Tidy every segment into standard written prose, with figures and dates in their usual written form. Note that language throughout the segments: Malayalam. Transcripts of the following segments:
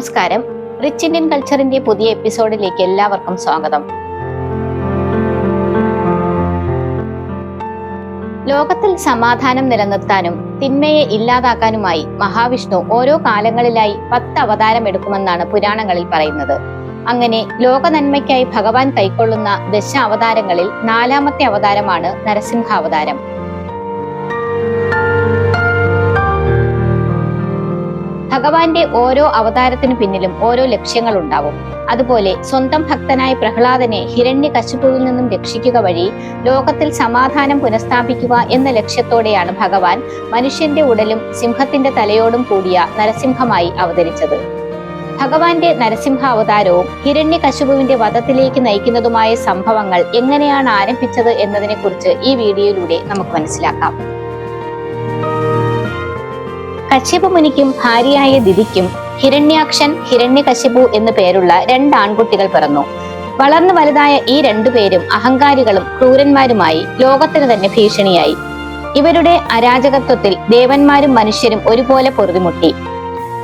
നമസ്കാരം. റിച്ച് ഇന്ത്യൻ കൾച്ചറിന്റെ പുതിയ എപ്പിസോഡിലേക്ക് എല്ലാവർക്കും സ്വാഗതം. ലോകത്തിൽ സമാധാനം നിലനിർത്താനും തിന്മയെ ഇല്ലാതാക്കാനുമായി മഹാവിഷ്ണു ഓരോ കാലങ്ങളിലായി 10 അവതാരം എടുക്കുമെന്നാണ് പുരാണങ്ങളിൽ പറയുന്നത്. അങ്ങനെ ലോക നന്മയ്ക്കായി ഭഗവാൻ കൈക്കൊള്ളുന്ന ദശ അവതാരങ്ങളിൽ 4ാമത്തെ അവതാരമാണ് നരസിംഹാവതാരം. ഭഗവാന്റെ ഓരോ അവതാരത്തിനു പിന്നിലും ഓരോ ലക്ഷ്യങ്ങൾ ഉണ്ടാവും. അതുപോലെ സ്വന്തം ഭക്തനായ പ്രഹ്ലാദനെ ഹിരണ്യകശിപുവിൽ നിന്നും രക്ഷിക്കുക വഴി ലോകത്തിൽ സമാധാനം പുനഃസ്ഥാപിക്കുക എന്ന ലക്ഷ്യത്തോടെയാണ് ഭഗവാൻ മനുഷ്യന്റെ ഉടലും സിംഹത്തിന്റെ തലയോടും കൂടിയ നരസിംഹമായി അവതരിച്ചത്. ഭഗവാന്റെ നരസിംഹ അവതാരവും ഹിരണ്യകശിപുവിന്റെ വധത്തിലേക്ക് നയിക്കുന്നതുമായ സംഭവങ്ങൾ എങ്ങനെയാണ് ആരംഭിച്ചത് എന്നതിനെ കുറിച്ച് ഈ വീഡിയോയിലൂടെ നമുക്ക് മനസ്സിലാക്കാം. കശ്യപ മുനിക്കും ഭാര്യയായ ദിതിക്കും ഹിരണ്യാക്ഷൻ, ഹിരണ്യകശിപു എന്നു പേരുള്ള 2 ആൺകുട്ടികൾ പിറന്നു. വളർന്നു വലുതായ ഈ 2 പേരും അഹങ്കാരികളും ക്രൂരന്മാരുമായി ലോകത്തിന് തന്നെ ഭീഷണിയായി. ഇവരുടെ അരാജകത്വത്തിൽ ദേവന്മാരും മനുഷ്യരും ഒരുപോലെ പൊറുതിമുട്ടി.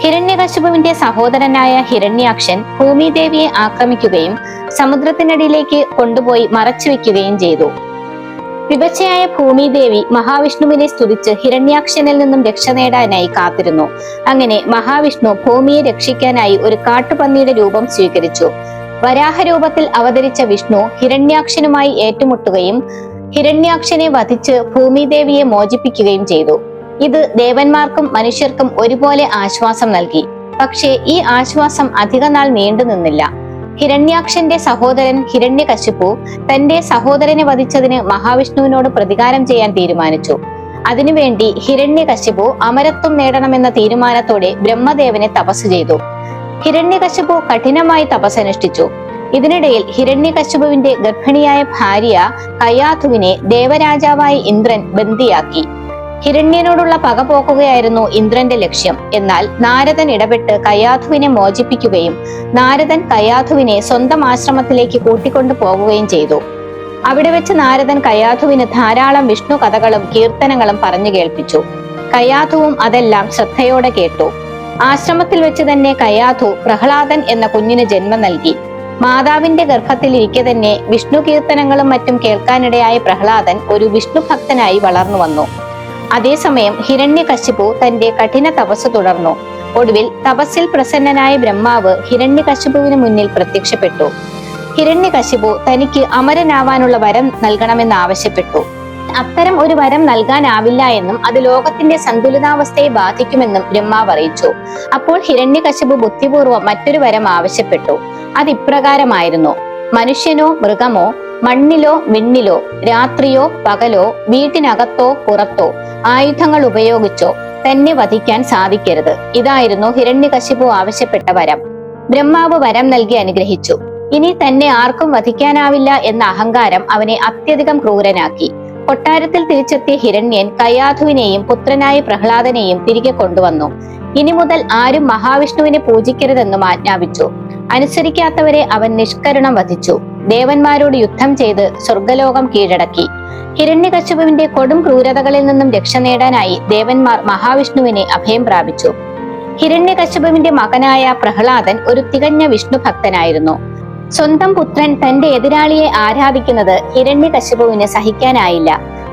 ഹിരണ്യകശിപുവിന്റെ സഹോദരനായ ഹിരണ്യാക്ഷൻ ഭൂമിദേവിയെ ആക്രമിക്കുകയും സമുദ്രത്തിനടിയിലേക്ക് കൊണ്ടുപോയി മറച്ചു വെക്കുകയും ചെയ്തു. വിവശയായ ഭൂമിദേവി മഹാവിഷ്ണുവിനെ സ്തുതിച്ച് ഹിരണ്യാക്ഷനിൽ നിന്നും രക്ഷ നേടാനായി കാത്തിരുന്നു. അങ്ങനെ മഹാവിഷ്ണു ഭൂമിയെ രക്ഷിക്കാനായി ഒരു കാട്ടുപന്നിയുടെ രൂപം സ്വീകരിച്ചു. വരാഹരൂപത്തിൽ അവതരിച്ച വിഷ്ണു ഹിരണ്യാക്ഷനുമായി ഏറ്റുമുട്ടുകയും ഹിരണ്യാക്ഷനെ വധിച്ച് ഭൂമിദേവിയെ മോചിപ്പിക്കുകയും ചെയ്തു. ഇത് ദേവന്മാർക്കും മനുഷ്യർക്കും ഒരുപോലെ ആശ്വാസം നൽകി. പക്ഷേ ഈ ആശ്വാസം അധികനാൾ നീണ്ടു നിന്നില്ല. ഹിരണ്യാക്ഷന്റെ സഹോദരൻ ഹിരണ്യകശിപു തന്റെ സഹോദരനെ വധിച്ചതിന് മഹാവിഷ്ണുവിനോട് പ്രതികാരം ചെയ്യാൻ തീരുമാനിച്ചു. അതിനുവേണ്ടി ഹിരണ്യകശിപു അമരത്വം നേടണമെന്ന തീരുമാനത്തോടെ ബ്രഹ്മദേവനെ തപസ് ചെയ്തു. ഹിരണ്യകശിപു കഠിനമായി തപസ്സനുഷ്ഠിച്ചു. ഇതിനിടയിൽ ഹിരണ്യകശിപുവിന്റെ ഗർഭിണിയായ ഭാര്യ കയാധുവിനെ ദേവരാജാവായ ഇന്ദ്രൻ ബന്ദിയാക്കി. ഹിരണ്യനോടുള്ള പക പോക്കുകയായിരുന്നു ഇന്ദ്രന്റെ ലക്ഷ്യം. എന്നാൽ നാരദൻ ഇടപെട്ട് കയാധുവിനെ മോചിപ്പിക്കുകയും നാരദൻ കയാധുവിനെ സ്വന്തം ആശ്രമത്തിലേക്ക് കൂട്ടിക്കൊണ്ടു പോകുകയും ചെയ്തു. അവിടെ വെച്ച് നാരദൻ കയാധുവിന് ധാരാളം വിഷ്ണു കഥകളും കീർത്തനങ്ങളും പറഞ്ഞു കേൾപ്പിച്ചു. കയാധുവും അതെല്ലാം ശ്രദ്ധയോടെ കേട്ടു. ആശ്രമത്തിൽ വെച്ച് തന്നെ കയാധു പ്രഹ്ലാദൻ എന്ന കുഞ്ഞിന് ജന്മം നൽകി. മാതാവിന്റെ ഗർഭത്തിൽ ഇരിക്കെ തന്നെ വിഷ്ണു കീർത്തനങ്ങളും മറ്റും കേൾക്കാനിടയായ പ്രഹ്ലാദൻ ഒരു വിഷ്ണു ഭക്തനായി വളർന്നു വന്നു. അതേസമയം ഹിരണ്യകശിപു തന്റെ കഠിന തപസ് തുടർന്നു. ഒടുവിൽ തപസ്സിൽ പ്രസന്നനായ ബ്രഹ്മാവ് ഹിരണ്യകശിപുവിന് മുന്നിൽ പ്രത്യക്ഷപ്പെട്ടു. ഹിരണ്യകശിപു തനിക്ക് അമരനാവാനുള്ള വരം നൽകണമെന്ന് ആവശ്യപ്പെട്ടു. അത്തരം ഒരു വരം നൽകാനാവില്ല എന്നും അത് ലോകത്തിന്റെ സന്തുലിതാവസ്ഥയെ ബാധിക്കുമെന്നും ബ്രഹ്മാവ് അറിയിച്ചു. അപ്പോൾ ഹിരണ്യകശിപു ബുദ്ധിപൂർവ്വം മറ്റൊരു വരം ആവശ്യപ്പെട്ടു. അതിപ്രകാരമായിരുന്നു: മനുഷ്യനോ മൃഗമോ മണ്ണിലോ വിണ്ണിലോ രാത്രിയോ പകലോ വീട്ടിനകത്തോ പുറത്തോ ആയുധങ്ങൾ ഉപയോഗിച്ചോ തന്നെ വധിക്കാൻ സാധിക്കരുത്. ഇതായിരുന്നു ഹിരണ്യകശിപു ആവശ്യപ്പെട്ട വരം. ബ്രഹ്മാവ് വരം നൽകി അനുഗ്രഹിച്ചു. ഇനി തന്നെ ആർക്കും വധിക്കാനാവില്ല എന്ന അഹങ്കാരം അവനെ അത്യധികം ക്രൂരനാക്കി. കൊട്ടാരത്തിൽ തിരിച്ചെത്തിയ ഹിരണ്യൻ കയാധുവിനെയും പുത്രനായ പ്രഹ്ലാദനെയും തിരികെ കൊണ്ടുവന്നു. ഇനി മുതൽ ആരും മഹാവിഷ്ണുവിനെ പൂജിക്കരുതെന്നും ആജ്ഞാപിച്ചു. അനുസരിക്കാത്തവരെ അവൻ നിഷ്കരുണം വധിച്ചു. ദേവന്മാരോട് യുദ്ധം ചെയ്ത് സ്വർഗലോകം കീഴടക്കി. ഹിരണ്യകശിപുവിന്റെ കൊടും ക്രൂരതകളിൽ നിന്നും രക്ഷ നേടാനായി ദേവന്മാർ മഹാവിഷ്ണുവിനെ അഭയം പ്രാപിച്ചു. ഹിരണ്യകശിപുവിന്റെ മകനായ പ്രഹ്ലാദൻ ഒരു തികഞ്ഞ വിഷ്ണു ഭക്തനായിരുന്നു. സ്വന്തം പുത്രൻ തന്റെ എതിരാളിയെ ആരാധിക്കുന്നത് ഹിരണ്യകശിപുവിന് സഹിക്കാനായില്ല.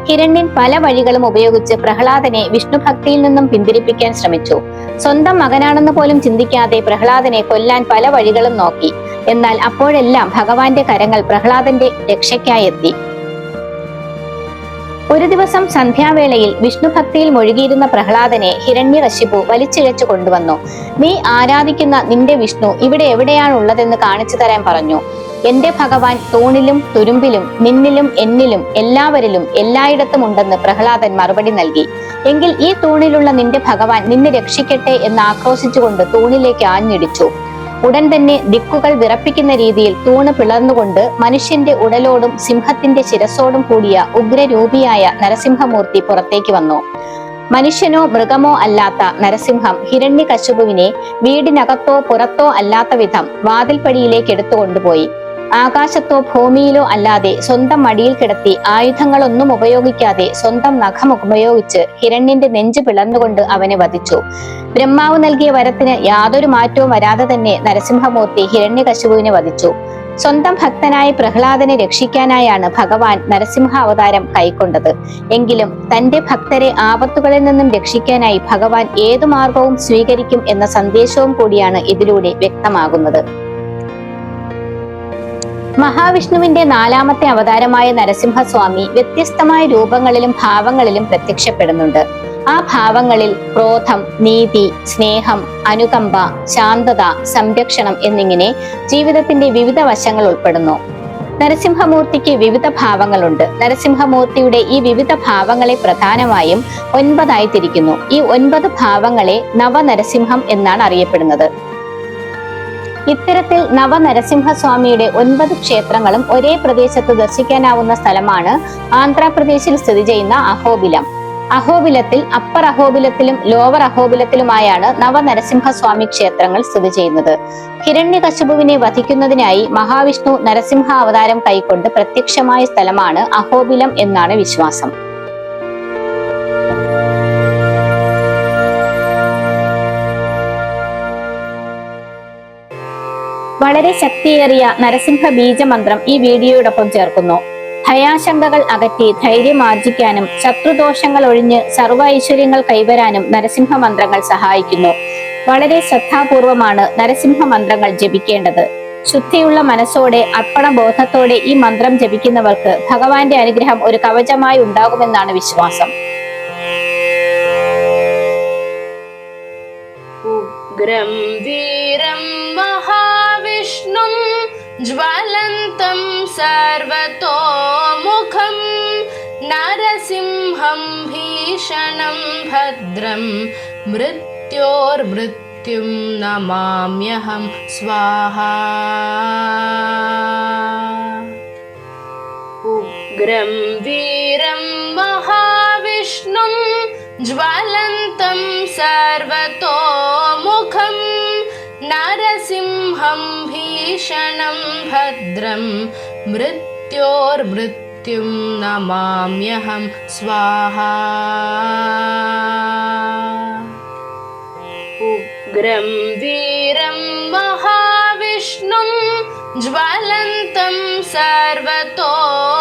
ഹിരണ്യൻ പല വഴികളും ഉപയോഗിച്ച് പ്രഹ്ലാദനെ വിഷ്ണുഭക്തിയിൽ നിന്നും പിന്തിരിപ്പിക്കാൻ ശ്രമിച്ചു. സ്വന്തം മകനാണെന്ന് പോലും ചിന്തിക്കാതെ പ്രഹ്ലാദനെ കൊല്ലാൻ പല വഴികളും നോക്കി. എന്നാൽ അപ്പോഴെല്ലാം ഭഗവാന്റെ കരങ്ങൾ പ്രഹ്ലാദന്റെ രക്ഷയ്ക്കായി എത്തി. ഒരു ദിവസം സന്ധ്യാവേളയിൽ വിഷ്ണുഭക്തിയിൽ മുഴുകിയിരുന്ന പ്രഹ്ലാദനെ ഹിരണ്യകശിപു വലിച്ചിഴച്ചു കൊണ്ടുവന്നു. നീ ആരാധിക്കുന്ന നിന്റെ വിഷ്ണു ഇവിടെ എവിടെയാണുള്ളതെന്ന് കാണിച്ചു തരാൻ പറഞ്ഞു. എന്റെ ഭഗവാൻ തൂണിലും തുരുമ്പിലും നിന്നിലും എന്നിലും എല്ലാവരിലും എല്ലായിടത്തും ഉണ്ടെന്ന് പ്രഹ്ലാദൻ മറുപടി നൽകി. എങ്കിൽ ഈ തൂണിലുള്ള നിന്റെ ഭഗവാൻ നിന്നെ രക്ഷിക്കട്ടെ എന്ന് ആക്രോശിച്ചുകൊണ്ട് തൂണിലേക്ക് ആഞ്ഞിടിച്ചു. ഉടൻ തന്നെ ദിക്കുകൾ വിറപ്പിക്കുന്ന രീതിയിൽ തൂണ് പിളർന്നുകൊണ്ട് മനുഷ്യന്റെ ഉടലോടും സിംഹത്തിന്റെ ശിരസോടും കൂടിയ ഉഗ്രരൂപിയായ നരസിംഹമൂർത്തി പുറത്തേക്ക് വന്നു. മനുഷ്യനോ മൃഗമോ അല്ലാത്ത നരസിംഹം ഹിരണ്യകശിപുവിനെ വീടിനകത്തോ പുറത്തോ അല്ലാത്ത വിധം വാതിൽപ്പടിയിലേക്ക് എടുത്തുകൊണ്ടുപോയി. ആകാശത്തോ ഭൂമിയിലോ അല്ലാതെ സ്വന്തം മടിയിൽ കിടത്തി ആയുധങ്ങളൊന്നും ഉപയോഗിക്കാതെ സ്വന്തം നഖം ഉപയോഗിച്ച് ഹിരണ്യന്റെ നെഞ്ചു പിളർന്നുകൊണ്ട് അവനെ വധിച്ചു. ബ്രഹ്മാവ് നൽകിയ വരത്തിന് യാതൊരു മാറ്റവും വരാതെ തന്നെ നരസിംഹമൂർത്തി ഹിരണ്യകശിപുവിനെ വധിച്ചു. സ്വന്തം ഭക്തനായ പ്രഹ്ലാദനെ രക്ഷിക്കാനായാണ് ഭഗവാൻ നരസിംഹ അവതാരം കൈക്കൊണ്ടത്. എങ്കിലും തന്റെ ഭക്തരെ ആപത്തുകളിൽ നിന്നും രക്ഷിക്കാനായി ഭഗവാൻ ഏതു മാർഗവും സ്വീകരിക്കും എന്ന സന്ദേശവും കൂടിയാണ് ഇതിലൂടെ വ്യക്തമാകുന്നത്. മഹാവിഷ്ണുവിന്റെ 4ാമത്തെ അവതാരമായ നരസിംഹസ്വാമി വ്യത്യസ്തമായ രൂപങ്ങളിലും ഭാവങ്ങളിലും പ്രത്യക്ഷപ്പെടുന്നുണ്ട്. ആ ഭാവങ്ങളിൽ ക്രോധം, നീതി, സ്നേഹം, അനുകമ്പ, ശാന്തത, സംരക്ഷണം എന്നിങ്ങനെ ജീവിതത്തിന്റെ വിവിധ വശങ്ങൾ ഉൾപ്പെടുന്നു. നരസിംഹമൂർത്തിക്ക് വിവിധ ഭാവങ്ങളുണ്ട്. നരസിംഹമൂർത്തിയുടെ ഈ വിവിധ ഭാവങ്ങളെ പ്രധാനമായും 9 തിരിക്കുന്നു. ഈ 9 ഭാവങ്ങളെ നവനരസിംഹം എന്നാണ് അറിയപ്പെടുന്നത്. ഇത്തരത്തിൽ നവനരസിംഹസ്വാമിയുടെ 9 ക്ഷേത്രങ്ങളും ഒരേ പ്രദേശത്ത് ദർശിക്കാനാവുന്ന സ്ഥലമാണ് ആന്ധ്രാപ്രദേശിൽ സ്ഥിതി ചെയ്യുന്ന അഹോബിലം. അഹോബിലത്തിൽ അപ്പർ അഹോബിലത്തിലും ലോവർ അഹോബിലത്തിലുമായാണ് നവനരസിംഹസ്വാമി ക്ഷേത്രങ്ങൾ സ്ഥിതി ചെയ്യുന്നത്. ഹിരണ്യകശിപുവിനെ വധിക്കുന്നതിനായി മഹാവിഷ്ണു നരസിംഹ അവതാരം കൈക്കൊണ്ട് പ്രത്യക്ഷമായ സ്ഥലമാണ് അഹോബിലം എന്നാണ് വിശ്വാസം. വളരെ ശക്തിയേറിയ നരസിംഹ ബീജമന്ത്രം ഈ വീഡിയോയോടൊപ്പം ചേർക്കുന്നു. ഭയാശങ്കകൾ അകറ്റി ധൈര്യം ആർജിക്കാനും ശത്രുദോഷങ്ങൾ ഒഴിഞ്ഞ് സർവ്വ ഐശ്വര്യങ്ങൾ കൈവരാനും നരസിംഹ മന്ത്രങ്ങൾ സഹായിക്കുന്നു. വളരെ ശ്രദ്ധാപൂർവമാണ് നരസിംഹ മന്ത്രങ്ങൾ ജപിക്കേണ്ടത്. ശുദ്ധിയുള്ള മനസ്സോടെ അർപ്പണബോധത്തോടെ ഈ മന്ത്രം ജപിക്കുന്നവർക്ക് ഭഗവാന്റെ അനുഗ്രഹം ഒരു കവചമായി ഉണ്ടാകുമെന്നാണ് വിശ്വാസം. ഉഗ്രം വീരം മഹാവിഷ്ണും ജ്വലന്തം സർവതോമുഖം നരസിംഹം ഭീഷണം ഭദ്രം മൃത്യോർമൃത്യും നമാമ്യഹം സ്വാഹാ. ഉഗ്രം വീരം മഹാവിഷ്ണും ജ്വലന്തം സർവതോമുഖം നരസിംഹം ഭീഷണം ഭദ്രം മൃത്യോർമൃത്യും നമാമ്യഹം സ്വാഹാ. ഉഗ്രം വീരം മഹാവിഷ്ണും ജ്വലന്തം സർവതോമുഖം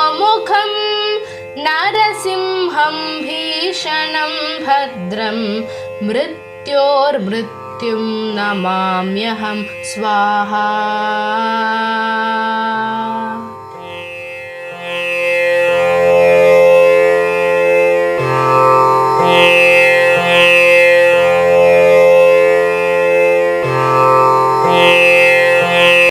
നരസിംഹം ഭീഷണം ഭദ്രം മൃത്യോർമൃത്യും നമാമ്യഹം സ്വാഹാ.